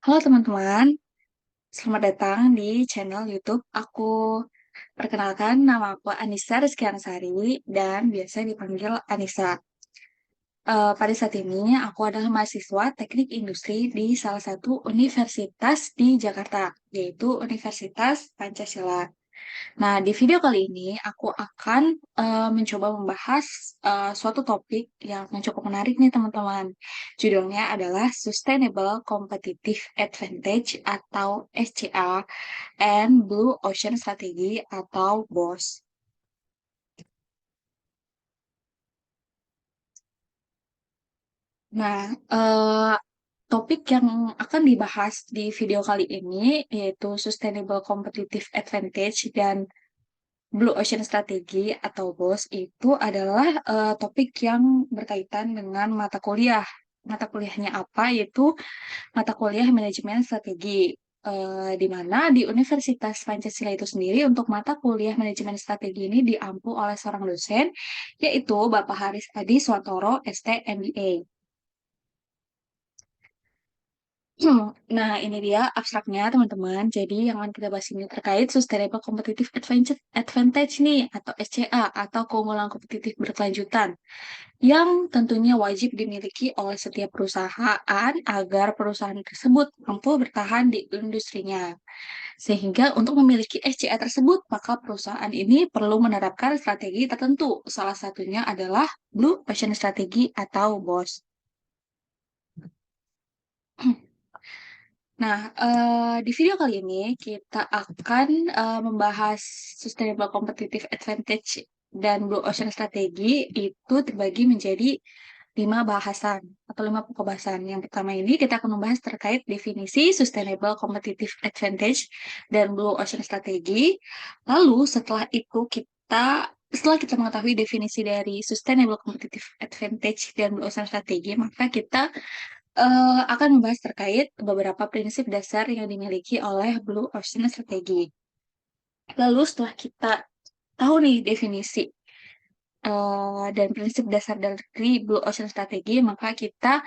Halo teman-teman, selamat datang di channel YouTube aku. Perkenalkan, nama aku Anissa Rizky dan biasa dipanggil Anissa. Pada saat ini, aku adalah mahasiswa teknik industri di salah satu universitas di Jakarta, yaitu Universitas Pancasila. Nah, di video kali ini aku akan mencoba membahas suatu topik yang cukup menarik nih teman-teman. Judulnya adalah Sustainable Competitive Advantage atau SCA and Blue Ocean Strategy atau BOS. Nah, topik yang akan dibahas di video kali ini yaitu Sustainable Competitive Advantage dan Blue Ocean Strategy atau BOS itu adalah topik yang berkaitan dengan mata kuliah. Mata kuliahnya apa? Yaitu mata kuliah manajemen strategi. Di mana di Universitas Pancasila itu sendiri untuk mata kuliah manajemen strategi ini diampu oleh seorang dosen, yaitu Bapak Haris Adi Swatoro, ST MBA. Nah, ini dia abstraknya, teman-teman. Jadi, yang akan kita bahas ini terkait Sustainable Competitive Advantage nih, atau SCA, atau keunggulan kompetitif berkelanjutan, yang tentunya wajib dimiliki oleh setiap perusahaan agar perusahaan tersebut mampu bertahan di industrinya. Sehingga untuk memiliki SCA tersebut, maka perusahaan ini perlu menerapkan strategi tertentu. Salah satunya adalah Blue Ocean Strategy atau BOS. Nah, di video kali ini kita akan membahas Sustainable Competitive Advantage dan Blue Ocean Strategy itu terbagi menjadi 5 bahasan atau 5 pokok bahasan. Yang pertama ini kita akan membahas terkait definisi Sustainable Competitive Advantage dan Blue Ocean Strategy. Lalu setelah kita mengetahui definisi dari Sustainable Competitive Advantage dan Blue Ocean Strategy, maka kita akan membahas terkait beberapa prinsip dasar yang dimiliki oleh Blue Ocean Strategy. Lalu setelah kita tahu nih definisi dan prinsip dasar dari Blue Ocean Strategy, maka kita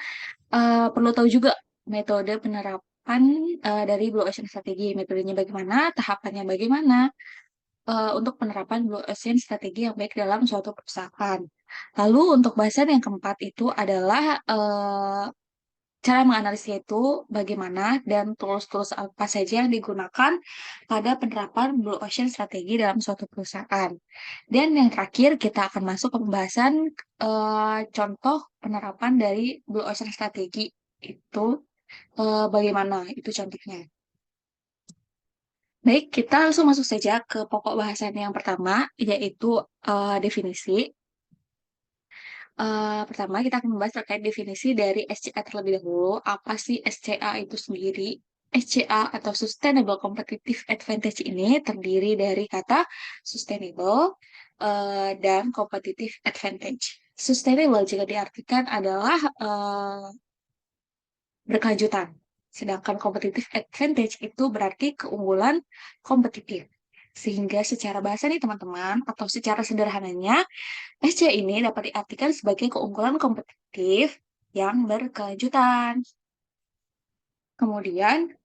perlu tahu juga metode penerapan dari Blue Ocean Strategy. Metodenya bagaimana, tahapannya bagaimana untuk penerapan Blue Ocean Strategy yang baik dalam suatu perusahaan. Lalu untuk bahasan yang keempat itu adalah cara menganalisis itu bagaimana dan tools-tools apa saja yang digunakan pada penerapan Blue Ocean strategi dalam suatu perusahaan. Dan yang terakhir kita akan masuk ke pembahasan contoh penerapan dari Blue Ocean strategi itu bagaimana itu contohnya. Baik, kita langsung masuk saja ke pokok bahasan yang pertama, yaitu definisi. Pertama, kita akan membahas terkait definisi dari SCA terlebih dahulu. Apa sih SCA itu sendiri? SCA atau Sustainable Competitive Advantage ini terdiri dari kata sustainable dan competitive advantage. Sustainable jika diartikan adalah berkelanjutan. Sedangkan competitive advantage itu berarti keunggulan kompetitif. Sehingga secara bahasa nih teman-teman, atau secara sederhananya, SC ini dapat diartikan sebagai keunggulan kompetitif yang berkelanjutan. Kemudian,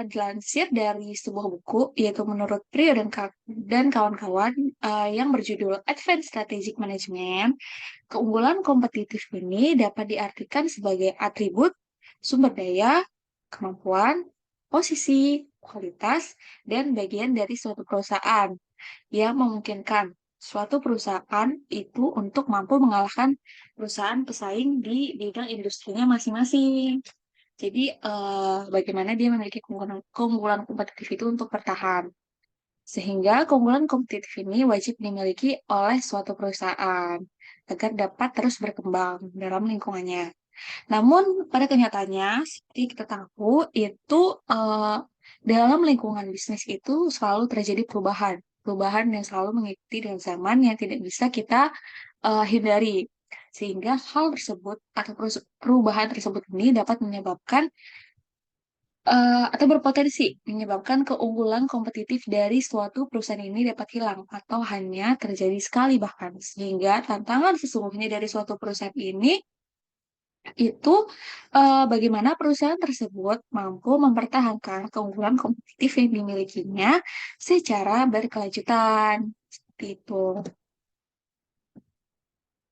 dilansir dari sebuah buku, yaitu menurut Prio dan kawan-kawan yang berjudul Advanced Strategic Management, keunggulan kompetitif ini dapat diartikan sebagai atribut, sumber daya, kemampuan, posisi, kualitas, dan bagian dari suatu perusahaan yang memungkinkan suatu perusahaan itu untuk mampu mengalahkan perusahaan pesaing di bidang industrinya masing-masing. Jadi, bagaimana dia memiliki keunggulan kompetitif itu untuk bertahan. Sehingga keunggulan kompetitif ini wajib dimiliki oleh suatu perusahaan agar dapat terus berkembang dalam lingkungannya. Namun, pada kenyataannya, seperti kita tahu, itu dalam lingkungan bisnis itu selalu terjadi perubahan. Perubahan yang selalu mengikuti dengan zaman yang tidak bisa kita hindari. Sehingga hal tersebut atau perubahan tersebut ini dapat menyebabkan atau berpotensi menyebabkan keunggulan kompetitif dari suatu perusahaan ini dapat hilang atau hanya terjadi sekali bahkan. Sehingga tantangan sesungguhnya dari suatu perusahaan ini itu bagaimana perusahaan tersebut mampu mempertahankan keunggulan kompetitif yang dimilikinya secara berkelanjutan. Seperti itu.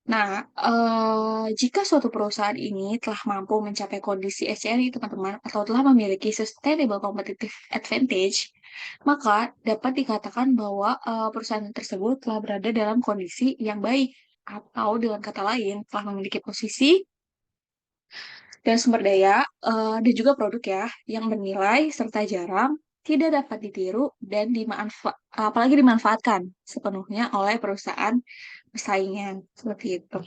Nah, jika suatu perusahaan ini telah mampu mencapai kondisi SCRI, teman-teman, atau telah memiliki sustainable competitive advantage, maka dapat dikatakan bahwa perusahaan tersebut telah berada dalam kondisi yang baik, atau dengan kata lain, telah memiliki posisi dan sumber daya, dan juga produk ya, yang bernilai serta jarang tidak dapat ditiru dan apalagi dimanfaatkan sepenuhnya oleh perusahaan persaingan seperti itu.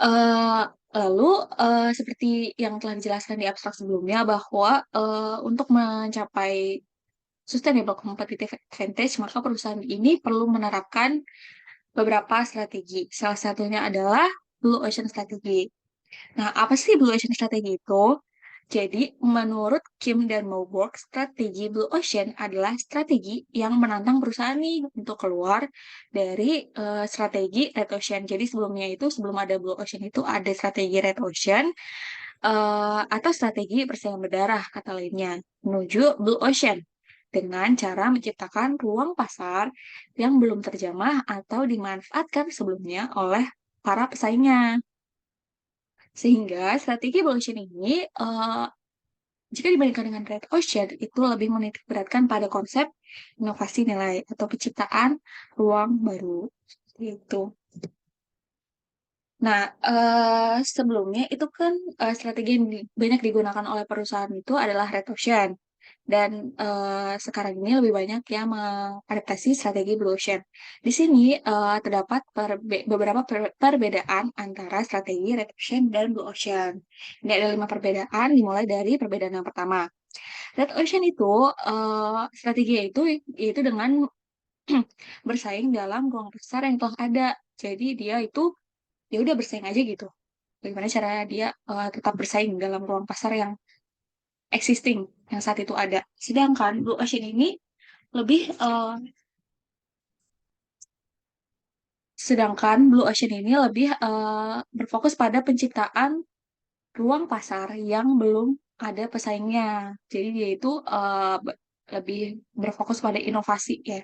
Eh, Lalu, seperti yang telah dijelaskan di abstrak sebelumnya, bahwa untuk mencapai sustainable competitive advantage, maka perusahaan ini perlu menerapkan beberapa strategi. Salah satunya adalah Blue Ocean Strategy. Nah, apa sih Blue Ocean Strategy itu? Jadi, menurut Kim dan Moberg, strategi Blue Ocean adalah strategi yang menantang perusahaan nih untuk keluar dari strategi Red Ocean. Jadi, sebelum ada Blue Ocean itu ada strategi Red Ocean atau strategi persaingan berdarah, kata lainnya, menuju Blue Ocean dengan cara menciptakan ruang pasar yang belum terjamah atau dimanfaatkan sebelumnya oleh para pesaingnya. Sehingga strategi Blue Ocean ini, jika dibandingkan dengan Red Ocean, itu lebih menitik beratkan pada konsep inovasi nilai atau penciptaan ruang baru. Seperti itu. Nah, sebelumnya itu kan strategi yang banyak digunakan oleh perusahaan itu adalah Red Ocean. Dan sekarang ini lebih banyak yang mengadaptasi strategi Blue Ocean. Di sini terdapat beberapa perbedaan antara strategi Red Ocean dan Blue Ocean. Ini ada 5 perbedaan, dimulai dari perbedaan yang pertama. Red Ocean itu strateginya itu yaitu dengan bersaing dalam ruang pasar yang telah ada. Jadi dia itu ya udah bersaing aja gitu. Bagaimana caranya dia tetap bersaing dalam ruang pasar yang existing yang saat itu ada. Sedangkan Blue Ocean ini lebih Blue Ocean ini lebih berfokus pada penciptaan ruang pasar yang belum ada pesaingnya. Jadi dia itu lebih berfokus pada inovasi ya,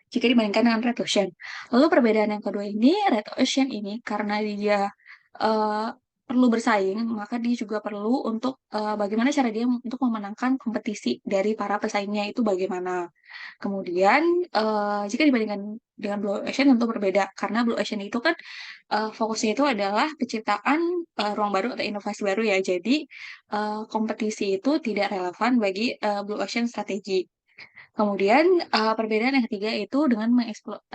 jika dibandingkan dengan Red Ocean. Lalu perbedaan yang kedua ini, Red Ocean ini karena dia eh, perlu bersaing, maka dia juga perlu untuk bagaimana cara dia untuk memenangkan kompetisi dari para pesaingnya itu bagaimana. Kemudian, jika dibandingkan dengan Blue Ocean tentu berbeda, karena Blue Ocean itu kan fokusnya itu adalah penciptaan ruang baru atau inovasi baru ya. Jadi, kompetisi itu tidak relevan bagi Blue Ocean strategi. Kemudian perbedaan yang ketiga itu dengan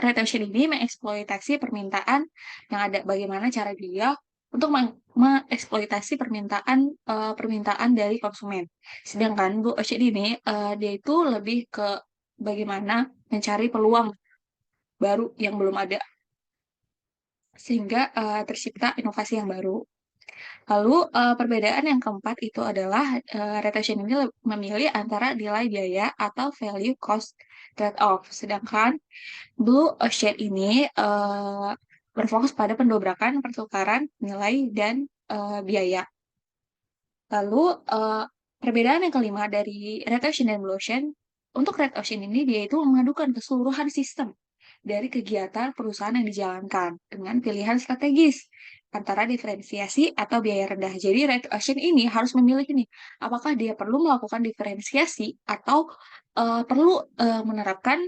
retention ini mengeksploitasi permintaan yang ada. Bagaimana cara dia untuk mengeksploitasi permintaan dari konsumen. Sedangkan Blue Ocean ini dia itu lebih ke bagaimana mencari peluang baru yang belum ada sehingga tercipta inovasi yang baru. Lalu perbedaan yang keempat itu adalah retention ini memilih antara nilai biaya atau value cost trade-off. Sedangkan Blue Ocean ini berfokus pada pendobrakan pertukaran nilai dan biaya. Lalu perbedaan yang kelima dari Red Ocean dan Blue Ocean, untuk Red Ocean ini dia itu memadukan keseluruhan sistem dari kegiatan perusahaan yang dijalankan dengan pilihan strategis antara diferensiasi atau biaya rendah. Jadi Red Ocean ini harus memilih ini, apakah dia perlu melakukan diferensiasi atau perlu menerapkan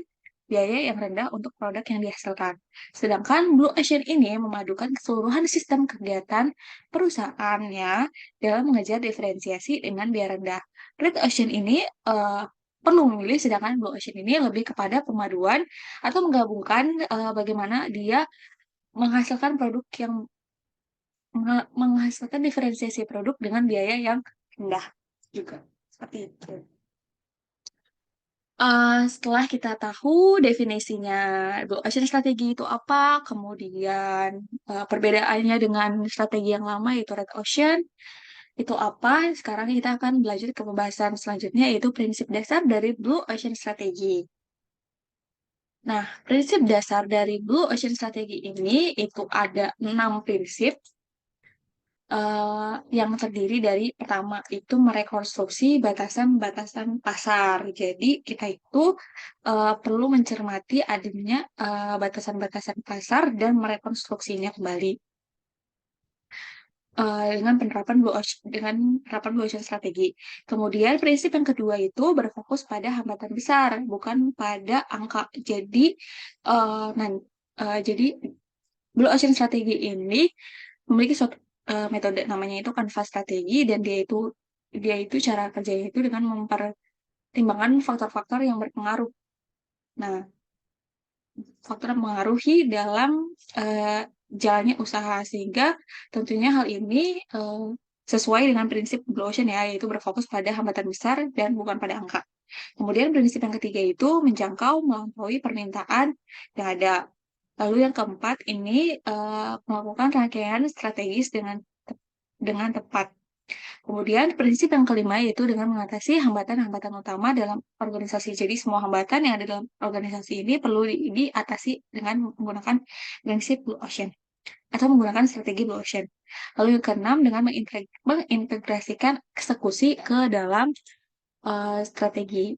biaya yang rendah untuk produk yang dihasilkan. Sedangkan Blue Ocean ini memadukan keseluruhan sistem kegiatan perusahaannya dalam mengejar diferensiasi dengan biaya rendah. Red Ocean ini perlu memilih, sedangkan Blue Ocean ini lebih kepada pemaduan atau menggabungkan bagaimana dia menghasilkan produk yang menghasilkan diferensiasi produk dengan biaya yang rendah juga. Seperti itu. Setelah kita tahu definisinya Blue Ocean strategi itu apa, kemudian perbedaannya dengan strategi yang lama yaitu Red Ocean itu apa, sekarang kita akan belajar ke pembahasan selanjutnya yaitu prinsip dasar dari Blue Ocean strategi. Nah, prinsip dasar dari Blue Ocean strategi ini itu ada 6 prinsip yang terdiri dari pertama itu merekonstruksi batasan-batasan pasar. Jadi kita itu perlu mencermati adanya batasan-batasan pasar dan merekonstruksinya kembali dengan penerapan Blue Ocean strategi. Kemudian prinsip yang kedua itu berfokus pada hambatan besar, bukan pada angka. Eh, nan- jadi Blue Ocean strategi ini memiliki suatu metode namanya itu kanvas strategi dan dia itu cara kerjanya itu dengan mempertimbangkan faktor-faktor yang berpengaruh. Nah, faktor yang mengaruhi dalam eh, jalannya usaha sehingga tentunya hal ini sesuai dengan prinsip Blue Ocean ya, yaitu berfokus pada hambatan besar dan bukan pada angka. Kemudian prinsip yang ketiga itu menjangkau melampaui permintaan yang ada. Lalu yang keempat ini melakukan rangkaian strategis dengan tepat. Kemudian prinsip yang kelima yaitu dengan mengatasi hambatan-hambatan utama dalam organisasi. Jadi semua hambatan yang ada dalam organisasi ini perlu diatasi dengan menggunakan prinsip Blue Ocean atau menggunakan strategi Blue Ocean. Lalu yang keenam dengan mengintegrasikan eksekusi ke dalam strategi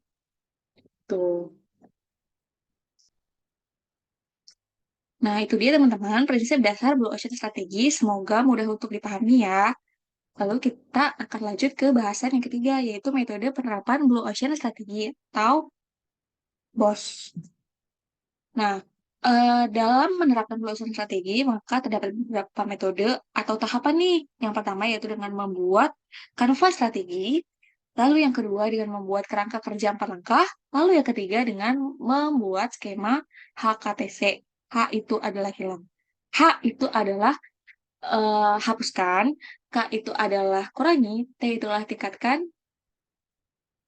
itu. Nah, itu dia teman-teman prinsip dasar Blue Ocean strategi. Semoga mudah untuk dipahami ya. Lalu kita akan lanjut ke bahasan yang ketiga, yaitu metode penerapan Blue Ocean strategi atau BOS. Nah, dalam menerapkan Blue Ocean strategi, maka terdapat beberapa metode atau tahapan nih. Yang pertama yaitu dengan membuat kanvas strategi, lalu yang kedua dengan membuat kerangka kerja 4 langkah, lalu yang ketiga dengan membuat skema HKTC. H itu adalah hilang. H itu adalah hapuskan, K itu adalah kurangi, T itulah tingkatkan,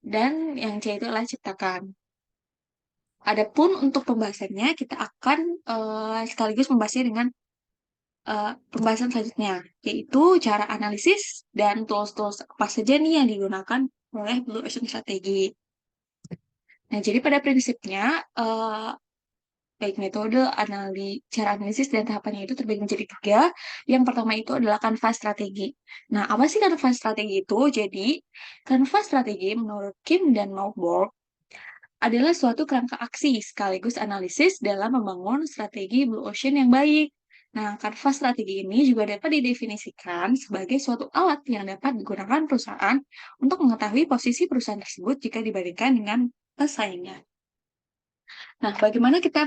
dan yang C itu adalah ciptakan. Adapun untuk pembahasannya, kita akan sekaligus membahasnya dengan pembahasan selanjutnya, yaitu cara analisis dan tools-tools apa saja nih yang digunakan oleh Blue Ocean Strategi. Nah, jadi pada prinsipnya, baik metode, cara analisis, dan tahapannya itu terbagi menjadi tiga. Yang pertama itu adalah kanvas strategi. Nah, apa sih kanvas strategi itu? Jadi, kanvas strategi menurut Kim dan Mauborg adalah suatu kerangka aksi sekaligus analisis dalam membangun strategi Blue Ocean yang baik. Nah, kanvas strategi ini juga dapat didefinisikan sebagai suatu alat yang dapat digunakan perusahaan untuk mengetahui posisi perusahaan tersebut jika dibandingkan dengan pesaingnya. Nah, bagaimana kita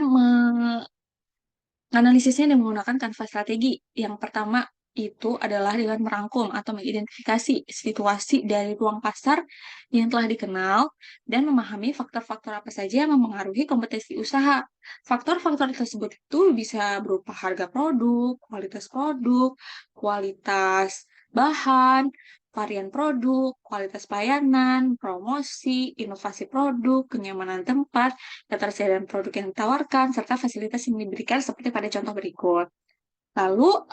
analisisnya dengan menggunakan kanvas strategi. Yang pertama itu adalah dengan merangkum atau mengidentifikasi situasi dari ruang pasar yang telah dikenal dan memahami faktor-faktor apa saja yang mempengaruhi kompetisi usaha. Faktor-faktor tersebut itu bisa berupa harga produk, kualitas bahan, varian produk, kualitas pelayanan, promosi, inovasi produk, kenyamanan tempat, ketersediaan produk yang ditawarkan, serta fasilitas yang diberikan seperti pada contoh berikut. Lalu,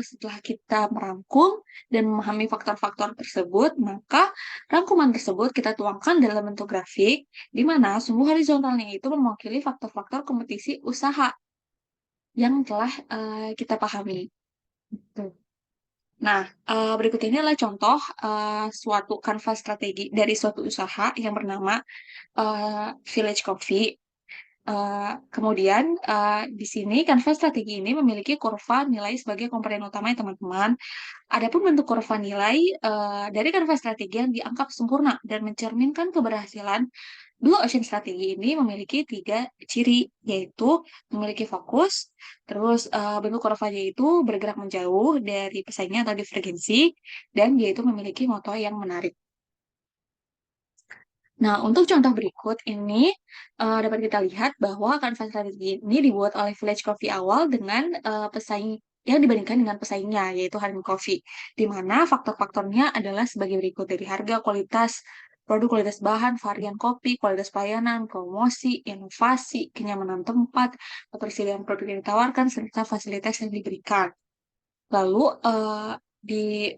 setelah kita merangkum dan memahami faktor-faktor tersebut, maka rangkuman tersebut kita tuangkan dalam bentuk grafik, di mana sumbu horizontalnya itu mewakili faktor-faktor kompetisi usaha yang telah kita pahami. Tuh. Nah, berikut ini adalah contoh suatu kanvas strategi dari suatu usaha yang bernama Village Coffee. Kemudian di sini kanvas strategi ini memiliki kurva nilai sebagai komponen utama ya teman-teman. Adapun bentuk kurva nilai dari kanvas strategi yang dianggap sempurna dan mencerminkan keberhasilan Blue Ocean strategi ini memiliki 3 ciri, yaitu memiliki fokus, terus bentuk kurvanya itu bergerak menjauh dari pesaingnya atau divergensi, dan dia itu memiliki moto yang menarik. Nah, untuk contoh berikut ini dapat kita lihat bahwa kanvas strategi ini dibuat oleh Village Coffee awal dengan pesaing yang dibandingkan dengan pesaingnya, yaitu Harman Coffee, di mana faktor-faktornya adalah sebagai berikut dari harga, kualitas, produk, kualitas bahan, varian kopi, kualitas pelayanan, promosi, inovasi, kenyamanan tempat, ketersediaan produk yang ditawarkan, serta fasilitas yang diberikan. Lalu, di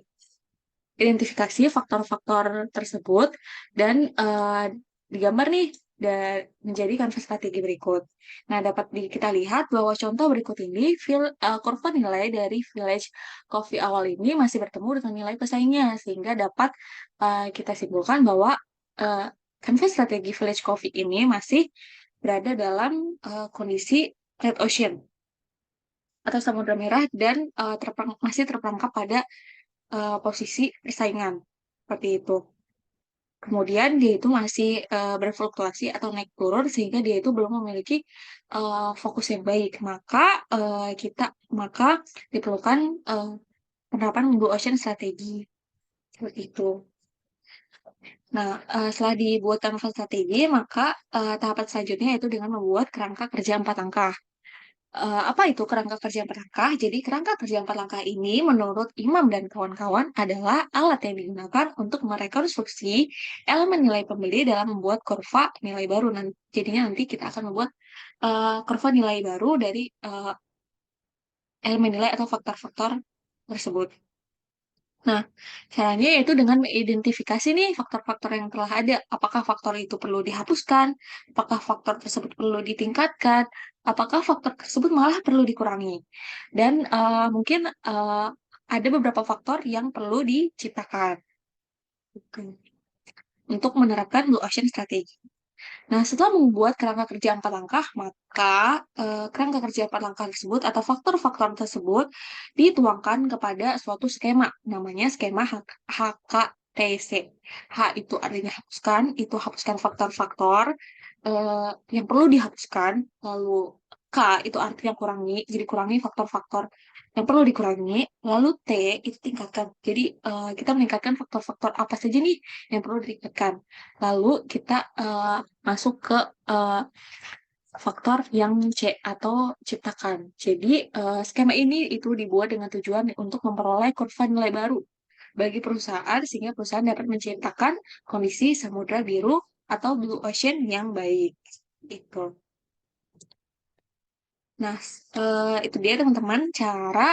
identifikasi faktor-faktor tersebut dan digambar nih menjadi kanvas strategi berikut. Nah, dapat kita lihat bahwa contoh berikut ini, kurva nilai dari Village Coffee awal ini masih bertemu dengan nilai pesaingnya, sehingga dapat kita simpulkan bahwa uh, kanvas strategi Village Coffee ini masih berada dalam kondisi red ocean atau samudra merah dan masih terperangkap pada posisi persaingan seperti itu. Kemudian dia itu masih berfluktuasi atau naik turun sehingga dia itu belum memiliki fokus yang baik. Maka diperlukan penerapan Blue Ocean strategi seperti itu. Nah, setelah dibuat kanvas strategi, maka tahapan selanjutnya yaitu dengan membuat kerangka kerja 4 langkah. Apa itu kerangka kerja 4 langkah? Jadi kerangka kerja 4 langkah ini menurut Imam dan kawan-kawan adalah alat yang digunakan untuk merekonstruksi elemen nilai pembeli dalam membuat kurva nilai baru. Jadinya nanti kita akan membuat kurva nilai baru dari elemen nilai atau faktor-faktor tersebut. Nah, caranya yaitu dengan mengidentifikasi nih faktor-faktor yang telah ada. Apakah faktor itu perlu dihapuskan? Apakah faktor tersebut perlu ditingkatkan? Apakah faktor tersebut malah perlu dikurangi? Dan mungkin ada beberapa faktor yang perlu diciptakan gitu, untuk menerapkan Blue Ocean Strategy. Nah, setelah membuat kerangka kerja 4 langkah, maka kerangka kerja 4 langkah tersebut atau faktor-faktor tersebut dituangkan kepada suatu skema, namanya skema HKTC. H itu artinya hapuskan, itu hapuskan faktor-faktor yang perlu dihapuskan, lalu K itu artinya kurangi, jadi kurangi faktor-faktor yang perlu dikurangi, lalu T itu tingkatkan. Jadi kita meningkatkan faktor-faktor apa saja nih yang perlu ditingkatkan. Lalu kita masuk ke eh, faktor yang C atau ciptakan. Jadi skema ini itu dibuat dengan tujuan untuk memperoleh kurva nilai baru bagi perusahaan sehingga perusahaan dapat menciptakan kondisi samudra biru atau blue ocean yang baik. Itu. Nah, itu dia teman-teman cara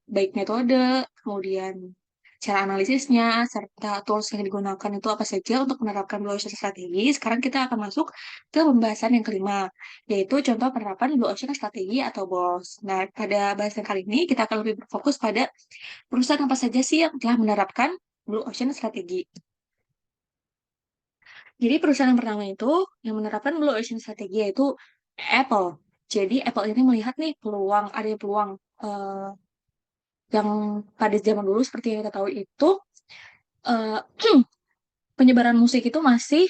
baik metode, kemudian cara analisisnya, serta tools yang digunakan itu apa saja untuk menerapkan Blue Ocean Strategi. Sekarang kita akan masuk ke pembahasan yang kelima, yaitu contoh penerapan Blue Ocean Strategi atau BOS. Nah, pada bahasan kali ini kita akan lebih berfokus pada perusahaan apa saja sih yang telah menerapkan Blue Ocean Strategi. Jadi perusahaan yang pertama itu yang menerapkan Blue Ocean Strategi yaitu Apple. Jadi Apple ini melihat nih ada peluang eh, yang pada zaman dulu seperti yang kita tahu itu eh, penyebaran musik itu masih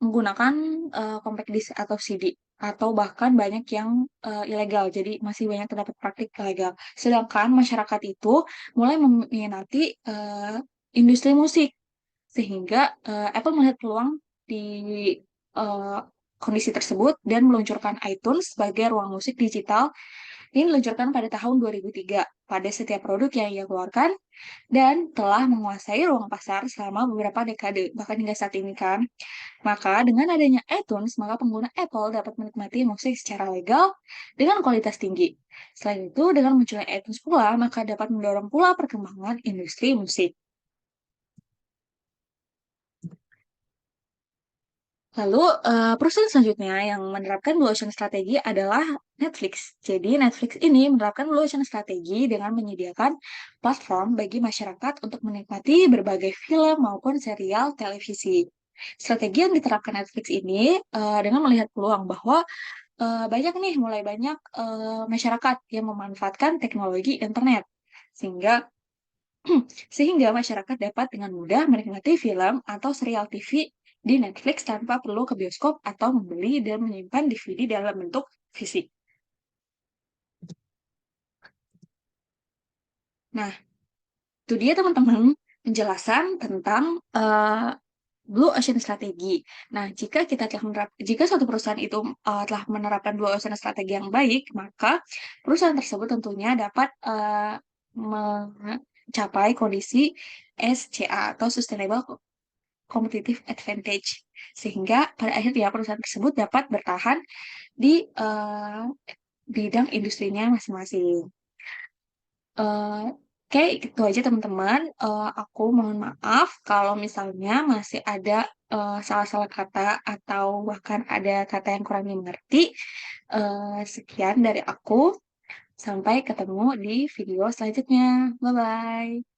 menggunakan compact disc atau CD atau bahkan banyak yang ilegal. Jadi masih banyak terdapat praktik ilegal. Sedangkan masyarakat itu mulai meminati industri musik sehingga Apple melihat peluang di eh, kondisi tersebut dan meluncurkan iTunes sebagai ruang musik digital ini diluncurkan pada tahun 2003 pada setiap produk yang ia keluarkan dan telah menguasai ruang pasar selama beberapa dekade, bahkan hingga saat ini kan. Maka dengan adanya iTunes, maka pengguna Apple dapat menikmati musik secara legal dengan kualitas tinggi. Selain itu, dengan munculnya iTunes pula, maka dapat mendorong pula perkembangan industri musik. Lalu, perusahaan selanjutnya yang menerapkan Blue Ocean strategi adalah Netflix. Jadi, Netflix ini menerapkan Blue Ocean strategi dengan menyediakan platform bagi masyarakat untuk menikmati berbagai film maupun serial televisi. Strategi yang diterapkan Netflix ini dengan melihat peluang bahwa mulai banyak masyarakat yang memanfaatkan teknologi internet. Sehingga sehingga masyarakat dapat dengan mudah menikmati film atau serial TV di Netflix tanpa perlu ke bioskop atau membeli dan menyimpan DVD dalam bentuk fisik. Nah, itu dia teman-teman penjelasan tentang Blue Ocean Strategi. Nah, jika suatu perusahaan itu telah menerapkan Blue Ocean Strategi yang baik, maka perusahaan tersebut tentunya dapat mencapai kondisi SCA atau Sustainable Competitive Advantage, sehingga pada akhirnya perusahaan tersebut dapat bertahan di bidang industrinya masing-masing. Oke, itu aja teman-teman. Aku mohon maaf kalau misalnya masih ada salah-salah kata atau bahkan ada kata yang kurang dimengerti. Sekian dari aku, sampai ketemu di video selanjutnya. Bye-bye.